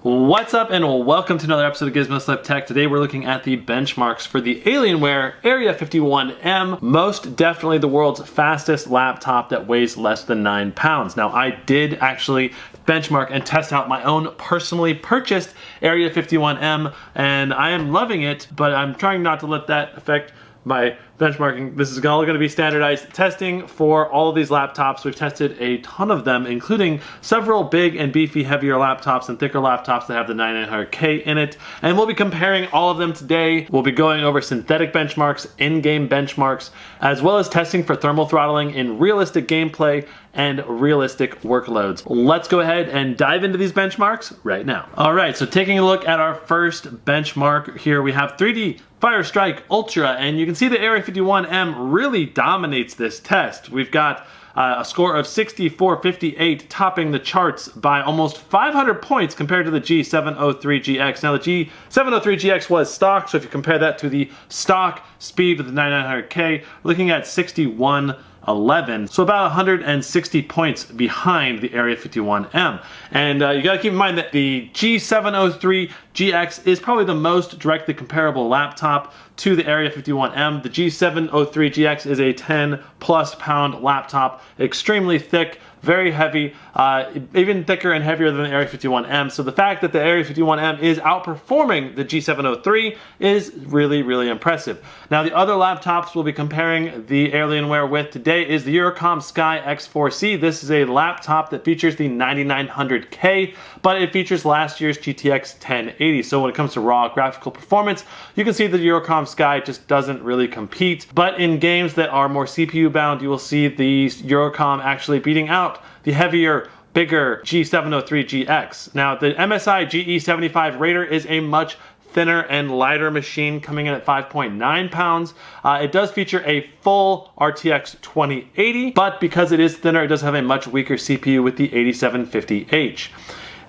What's up and welcome to another episode of Gizmo Slip Tech. Today we're looking at the benchmarks for the Alienware Area51M, most definitely the world's fastest laptop that weighs less than 9 pounds. Now I did actually benchmark and test out my own personally purchased Area51M and I am loving it, but I'm trying not to let that affect my benchmarking. This is all going to be standardized testing for all of these laptops. We've tested a ton of them, including several big and beefy, heavier laptops and thicker laptops that have the 9900K in it. And we'll be comparing all of them today. We'll be going over synthetic benchmarks, in-game benchmarks, as well as testing for thermal throttling in realistic gameplay and realistic workloads. Let's go ahead and dive into these benchmarks right now. All right, so taking a look at our first benchmark here, we have 3D Firestrike Ultra, and you can see the Area51M really dominates this test. We've got a score of 6458, topping the charts by almost 500 points compared to the G703GX. Now the G703GX was stock, so if you compare that to the stock speed of the 9900K, looking at 6111, so about 160 points behind the Area51M. And you gotta keep in mind that the G703GX is probably the most directly comparable laptop to the Area51M. The G703GX is a 10+ pound laptop, extremely thick, very heavy, even thicker and heavier than the Area51M. So the fact that the Area51M is outperforming the G703 is really, really impressive. Now the other laptops we'll be comparing the Alienware with today is the Eurocom Sky X4C. This is a laptop that features the 9900K, but it features last year's GTX 1080. So when it comes to raw graphical performance, you can see the Eurocom Sky just doesn't really compete. But in games that are more CPU bound, you will see the Eurocom actually beating out the heavier, bigger G703GX. Now the MSI GE75 Raider is a much thinner and lighter machine, coming in at 5.9 pounds. It does feature a full RTX 2080, but because it is thinner, it does have a much weaker CPU with the 8750H.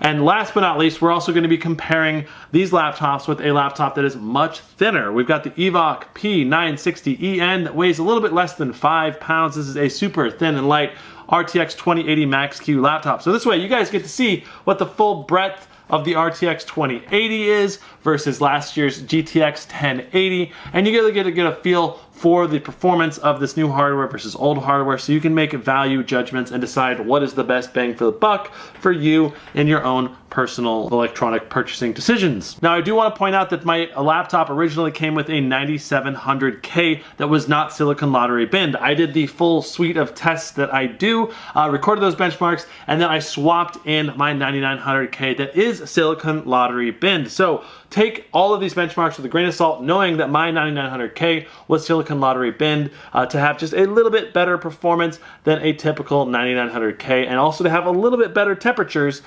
And last but not least, we're also going to be comparing these laptops with a laptop that is much thinner. We've got the Evoc P960EN that weighs a little bit less than 5 pounds. This is a super thin and light RTX 2080 Max-Q laptop. So this way you guys get to see what the full breadth of the RTX 2080 is versus last year's GTX 1080, and you really get to get a feel for the performance of this new hardware versus old hardware, so you can make value judgments and decide what is the best bang for the buck for you in your own personal electronic purchasing decisions. Now I do want to point out that my laptop originally came with a 9700K that was not silicon lottery binned. I did the full suite of tests that I do, recorded those benchmarks, and then I swapped in my 9900K that is silicon lottery binned. So take all of these benchmarks with a grain of salt, knowing that my 9900K was silicon lottery binned to have just a little bit better performance than a typical 9900K, and also to have a little bit better temperatures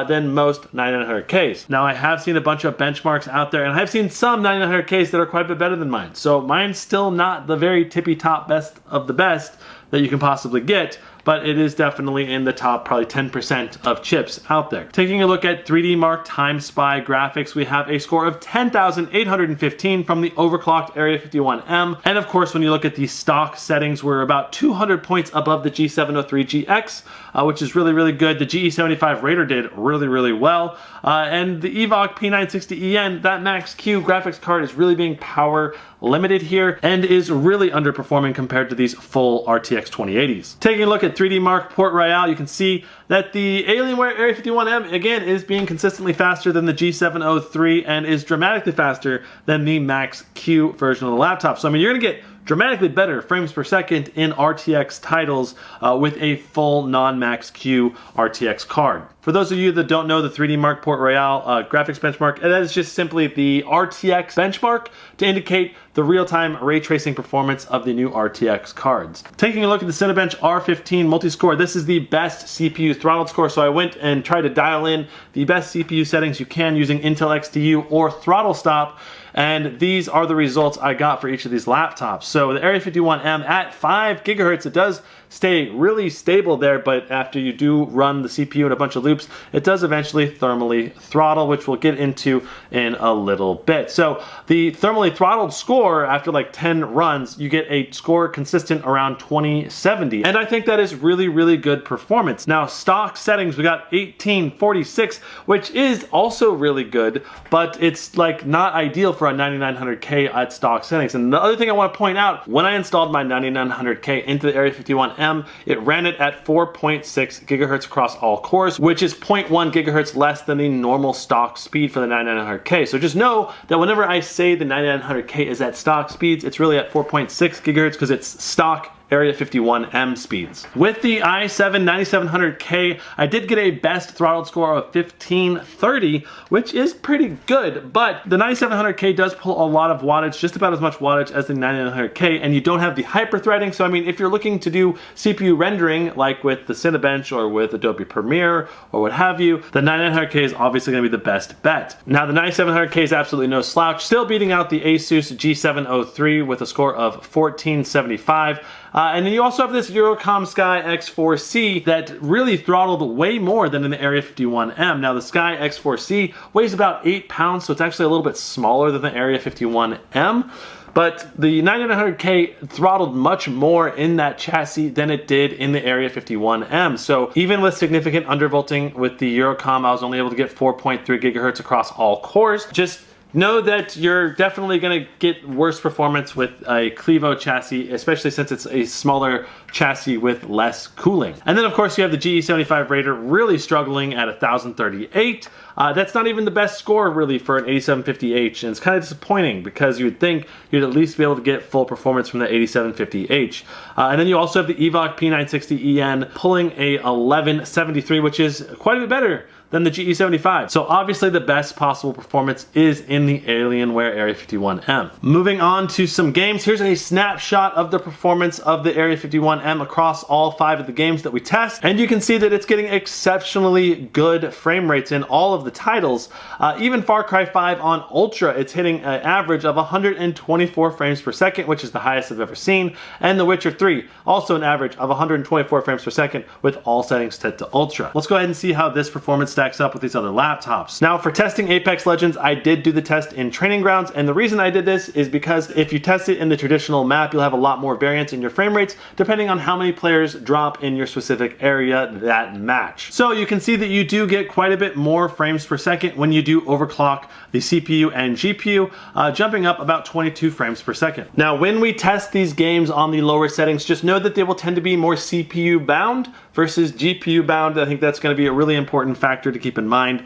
than most 9900Ks. Now I have seen a bunch of benchmarks out there, and I've seen some 9900Ks that are quite a bit better than mine. So mine's still not the very tippy top best of the best that you can possibly get, but it is definitely in the top probably 10% of chips out there. Taking a look at 3D Mark Time Spy graphics, we have a score of 10,815 from the overclocked Area51M. And of course, when you look at the stock settings, we're about 200 points above the G703GX, which is really, really good. The GE75 Raider did really, really well. And the Evoc P960EN, that Max-Q graphics card is really being power limited here and is really underperforming compared to these full RTX 2080s. Taking a look at 3D Mark Port Royale, you can see that the Alienware Area51M again is being consistently faster than the G703 and is dramatically faster than the Max-Q version of the laptop. So I mean, you're gonna get dramatically better frames per second in RTX titles with a full non-Max-Q RTX card. For those of you that don't know the 3D Mark Port Royale graphics benchmark, that is just simply the RTX benchmark to indicate the real-time ray tracing performance of the new RTX cards. Taking a look at the Cinebench R15 multi-score, this is the best CPU throttled score, so I went and tried to dial in the best CPU settings you can using Intel XTU or throttle stop, and these are the results I got for each of these laptops. So the Area51M at 5 gigahertz, it does stay really stable there, but after you do run the CPU in a bunch of loops, loops, it does eventually thermally throttle, which we'll get into in a little bit. So the thermally throttled score after like 10 runs, you get a score consistent around 2070. And I think that is really, really good performance. Now, stock settings, we got 1846, which is also really good, but it's like not ideal for a 9900K at stock settings. And the other thing I want to point out, when I installed my 9900K into the Area 51M, it ran it at 4.6 gigahertz across all cores, which is 0.1 gigahertz less than the normal stock speed for the 9900K. So just know that whenever I say the 9900K is at stock speeds, it's really at 4.6 gigahertz because it's stock Area 51M speeds. With the i7 9700K, I did get a best throttled score of 1530, which is pretty good, but the 9700K does pull a lot of wattage, just about as much wattage as the 9900K, and you don't have the hyper-threading. So I mean, if you're looking to do CPU rendering, like with the Cinebench or with Adobe Premiere or what have you, the 9900K is obviously going to be the best bet. Now, the 9700K is absolutely no slouch, still beating out the Asus G703 with a score of 1475. And then you also have this Eurocom Sky X4C that really throttled way more than in the Area 51M. Now the Sky X4C weighs about 8 pounds, so it's actually a little bit smaller than the Area 51M. But the 9900K throttled much more in that chassis than it did in the Area 51M. So even with significant undervolting with the Eurocom, I was only able to get 4.3 gigahertz across all cores. Just know that you're definitely going to get worse performance with a Clevo chassis, especially since it's a smaller chassis with less cooling. And then of course you have the GE75 Raider really struggling at 1038. That's not even the best score really for an 8750H, and it's kind of disappointing because you would think you'd at least be able to get full performance from the 8750H. And then you also have the Evoc P960EN pulling a 1173, which is quite a bit better than the GE75. So obviously the best possible performance is in the Alienware Area 51M. Moving on to some games, here's a snapshot of the performance of the Area 51M across all 5 of the games that we test. And you can see that it's getting exceptionally good frame rates in all of the titles. Even Far Cry 5 on Ultra, it's hitting an average of 124 frames per second, which is the highest I've ever seen. And The Witcher 3, also an average of 124 frames per second with all settings set to Ultra. Let's go ahead and see how this performance stacks up with these other laptops. Now for testing Apex Legends, I did do the test in Training Grounds, and the reason I did this is because if you test it in the traditional map, you'll have a lot more variance in your frame rates depending on how many players drop in your specific area that match. So you can see that you do get quite a bit more frames per second when you do overclock the CPU and GPU, jumping up about 22 frames per second. Now when we test these games on the lower settings, just know that they will tend to be more CPU bound versus GPU bound. I think that's going to be a really important factor to keep in mind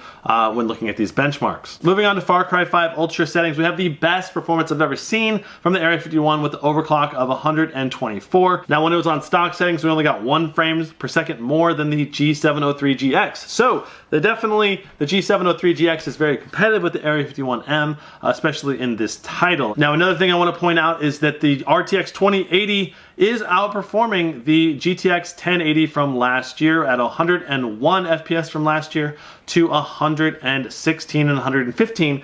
when looking at these benchmarks. Moving on to Far Cry 5 Ultra settings, we have the best performance I've ever seen from the Area 51 with the overclock of 124. Now when it was on stock settings, we only got 1 frames per second more than the G703GX. So the G703GX is very competitive with the Area 51M, especially in this title. Now another thing I want to point out is that the RTX 2080 is outperforming the GTX 1080 from last year at 101 FPS from last year to 116 and 115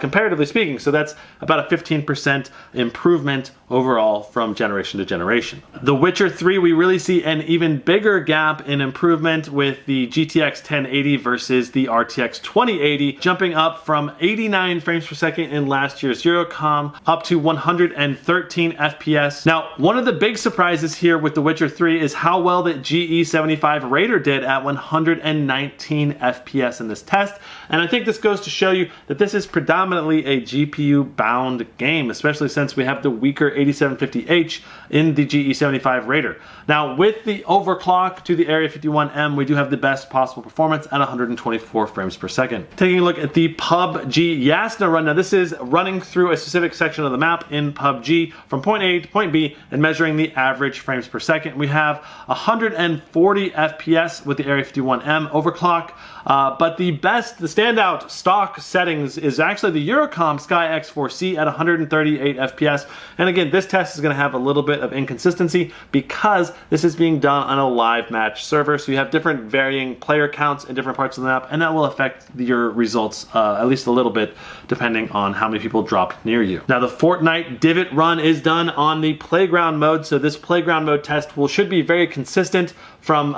comparatively speaking. So that's about a 15% improvement overall from generation to generation. The Witcher 3, we really see an even bigger gap in improvement with the GTX 1080 versus the RTX 2080, jumping up from 89 frames per second in last year's Eurocom up to 113 FPS. Now, one of the big surprises here with The Witcher 3 is how well that GE75 Raider did at 119 FPS in this test. And I think this goes to show you that this is predominantly a GPU bound game, especially since we have the weaker 8750H in the GE75 Raider. Now with the overclock to the Area 51M, we do have the best possible performance at 124 frames per second. Taking a look at the PUBG Yasna run. Now this is running through a specific section of the map in PUBG from point A to point B and measuring the average frames per second. We have 140 FPS with the Area 51M overclock, But the standout stock settings is actually the Eurocom Sky X4C at 138 FPS. And again, this test is going to have a little bit of inconsistency because this is being done on a live match server. So you have different varying player counts in different parts of the map, and that will affect your results at least a little bit depending on how many people drop near you. Now the Fortnite divot run is done on the playground mode. So this playground mode test should be very consistent from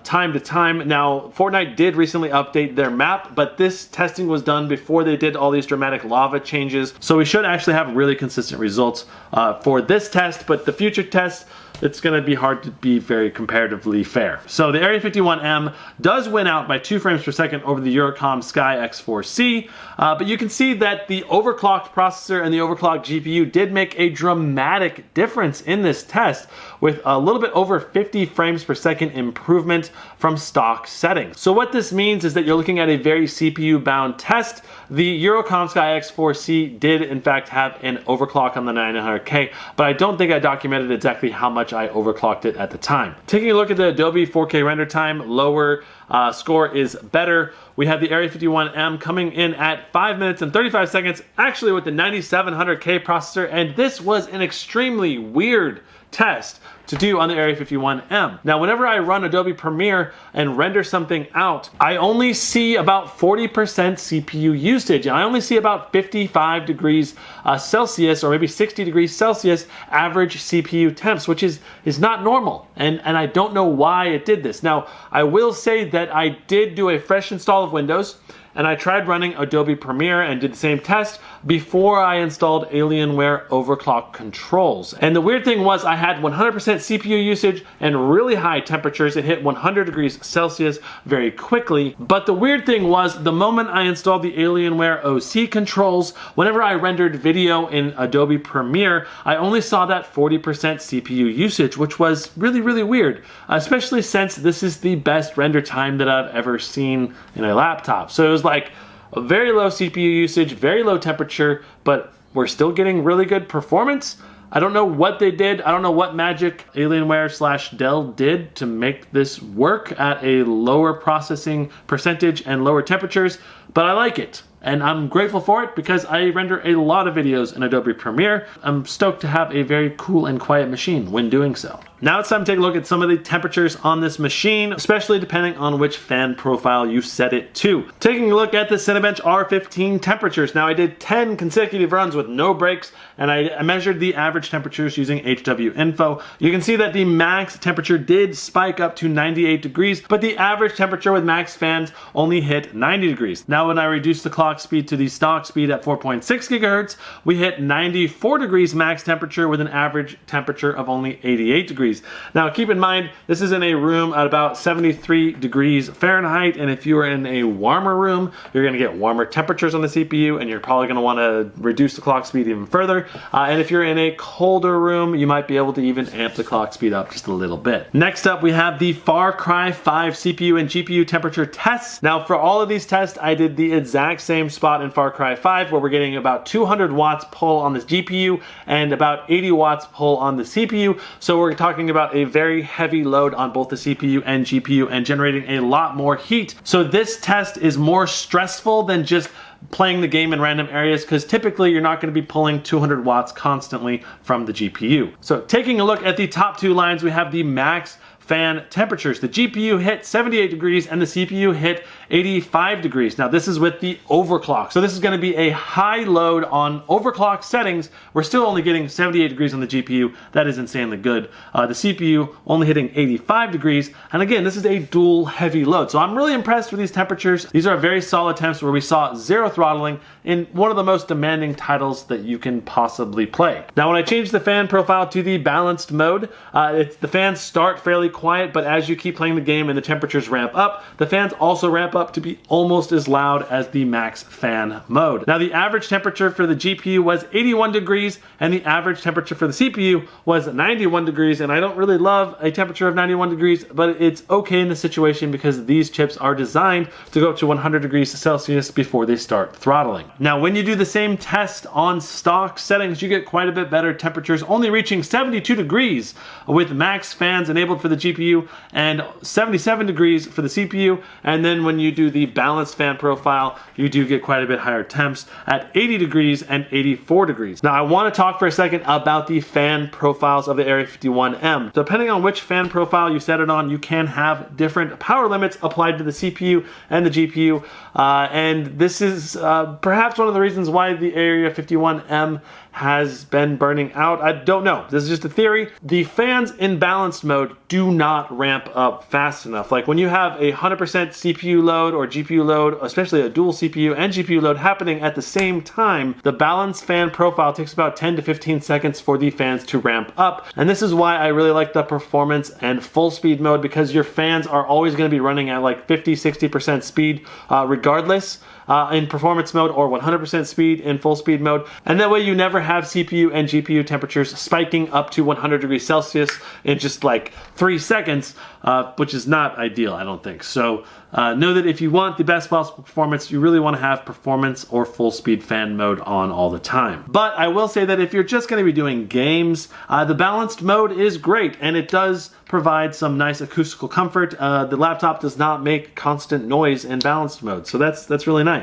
time to time. Now, Fortnite did recently update their map, but this testing was done before they did all these dramatic lava changes. So we should actually have really consistent results for this test, but the future tests, it's going to be hard to be very comparatively fair. So the Area51M does win out by 2 frames per second over the Eurocom Sky X4C, but you can see that the overclocked processor and the overclocked GPU did make a dramatic difference in this test with a little bit over 50 frames per second improvement from stock settings. So what this means is that you're looking at a very CPU bound test. The Eurocom Sky X4C did in fact have an overclock on the 9900K, but I don't think I documented exactly how much I overclocked it at the time. Taking a look at the Adobe 4K render time, lower score is better. We have the Area51M coming in at 5 minutes and 35 seconds, actually with the 9700K processor, and this was an extremely weird test to do on the Area51M. Now, whenever I run Adobe Premiere and render something out, I only see about 40% CPU usage, and I only see about 55 degrees Celsius or maybe 60 degrees Celsius average CPU temps, which is not normal, and I don't know why it did this. Now, I will say that I did do a fresh install of Windows, and I tried running Adobe Premiere and did the same test before I installed Alienware overclock controls. And the weird thing was I had 100% CPU usage and really high temperatures. It hit 100 degrees Celsius very quickly. But the weird thing was the moment I installed the Alienware OC controls, whenever I rendered video in Adobe Premiere, I only saw that 40% CPU usage, which was really, really weird, especially since this is the best render time that I've ever seen in a laptop. So it was like a very low CPU usage, very low temperature, but we're still getting really good performance. I don't know what they did. I don't know what magic Alienware/Dell did to make this work at a lower processing percentage and lower temperatures, but I like it. And I'm grateful for it because I render a lot of videos in Adobe Premiere. I'm stoked to have a very cool and quiet machine when doing so. Now it's time to take a look at some of the temperatures on this machine, especially depending on which fan profile you set it to. Taking a look at the Cinebench R15 temperatures. Now I did 10 consecutive runs with no breaks, and I measured the average temperatures using HW Info. You can see that the max temperature did spike up to 98 degrees, but the average temperature with max fans only hit 90 degrees. Now when I reduced the clock speed to the stock speed at 4.6 gigahertz, we hit 94 degrees max temperature with an average temperature of only 88 degrees. Now keep in mind, this is in a room at about 73 degrees Fahrenheit, and if you are in a warmer room, you're going to get warmer temperatures on the CPU, and you're probably going to want to reduce the clock speed even further. And if you're in a colder room, you might be able to even amp the clock speed up just a little bit. Next up, we have the Far Cry 5 CPU and GPU temperature tests. Now for all of these tests, I did the exact same spot in Far Cry 5, where we're getting about 200 watts pull on this GPU and about 80 watts pull on the CPU. So we're talking about a very heavy load on both the CPU and GPU and generating a lot more heat. So this test is more stressful than just playing the game in random areas, because typically you're not going to be pulling 200 watts constantly from the GPU. So taking a look at the top two lines, we have the max fan temperatures. The GPU hit 78 degrees and the CPU hit 85 degrees. Now this is with the overclock. So this is going to be a high load on overclock settings. We're still only getting 78 degrees on the GPU. That is insanely good. The CPU only hitting 85 degrees. And again, this is a dual heavy load. So I'm really impressed with these temperatures. These are very solid temps where we saw zero throttling in one of the most demanding titles that you can possibly play. Now when I change the fan profile to the balanced mode, the fans start fairly quiet, but as you keep playing the game and the temperatures ramp up, the fans also ramp up to be almost as loud as the max fan mode. Now the average temperature for the GPU was 81 degrees and the average temperature for the CPU was 91 degrees, and I don't really love a temperature of 91 degrees, but it's okay in this situation because these chips are designed to go up to 100 degrees Celsius before they start throttling. Now when you do the same test on stock settings, you get quite a bit better temperatures, only reaching 72 degrees with max fans enabled for the GPU and 77 degrees for the CPU. And then when you do the balanced fan profile, you do get quite a bit higher temps at 80 degrees and 84 degrees. Now I want to talk for a second about the fan profiles of the Area51M. Depending on which fan profile you set it on, you can have different power limits applied to the CPU and the GPU. And this is perhaps one of the reasons why the Area51M has been burning out. I don't know. This is just a theory. The fans in balanced mode do not ramp up fast enough. Like when you have a 100% CPU load or GPU load, especially a dual CPU and GPU load happening at the same time, the balanced fan profile takes about 10 to 15 seconds for the fans to ramp up. And this is why I really like the performance and full speed mode, because your fans are always going to be running at like 50-60% speed regardless in performance mode, or 100% speed in full speed mode. And that way you never have CPU and GPU temperatures spiking up to 100 degrees Celsius in just like 3 seconds, which is not ideal, I don't think. So know that if you want the best possible performance, you really want to have performance or full speed fan mode on all the time. But I will say that if you're just going to be doing games, the balanced mode is great, and it does provide some nice acoustical comfort. The laptop does not make constant noise in balanced mode, so that's really nice.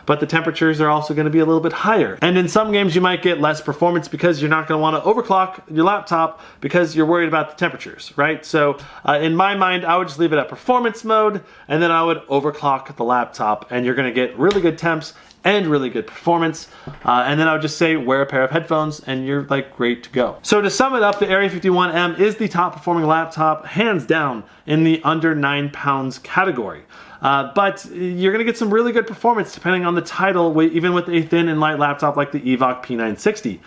But the temperatures are also going to be a little bit higher. And in some games you might get less performance because you're not going to want to overclock your laptop because you're worried about the temperatures, right? So in my mind, I would just leave it at performance mode, and then I would overclock the laptop, and you're going to get really good temps and really good performance. And then I would just say wear a pair of headphones and you're like great to go. So to sum it up, the Area51M is the top performing laptop hands down in the under 9 pounds category. But you're gonna get some really good performance depending on the title, even with a thin and light laptop like the Evoc P960.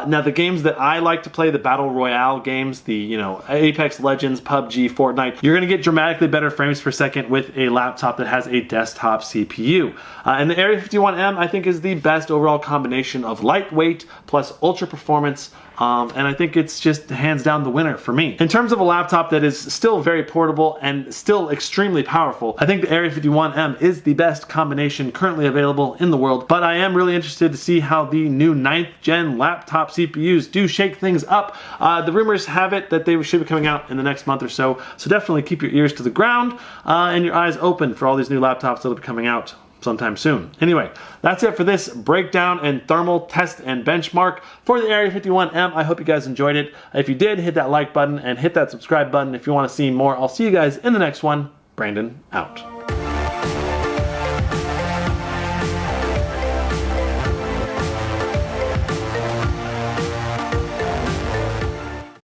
Now the games that I like to play, the Battle Royale games, the Apex Legends, PUBG, Fortnite, you're gonna get dramatically better frames per second with a laptop that has a desktop CPU. And the Area51M I think is the best overall combination of lightweight plus ultra performance. And I think it's just hands down the winner for me. In terms of a laptop that is still very portable and still extremely powerful, I think the Area51M is the best combination currently available in the world. But I am really interested to see how the new 9th gen laptop CPUs do shake things up. The rumors have it that they should be coming out in the next month or so. So definitely keep your ears to the ground and your eyes open for all these new laptops that will be coming out sometime soon. Anyway, that's it for this breakdown and thermal test and benchmark for the Area51M. I hope you guys enjoyed it. If you did, hit that like button and hit that subscribe button if you want to see more. I'll see you guys in the next one. Brandon out.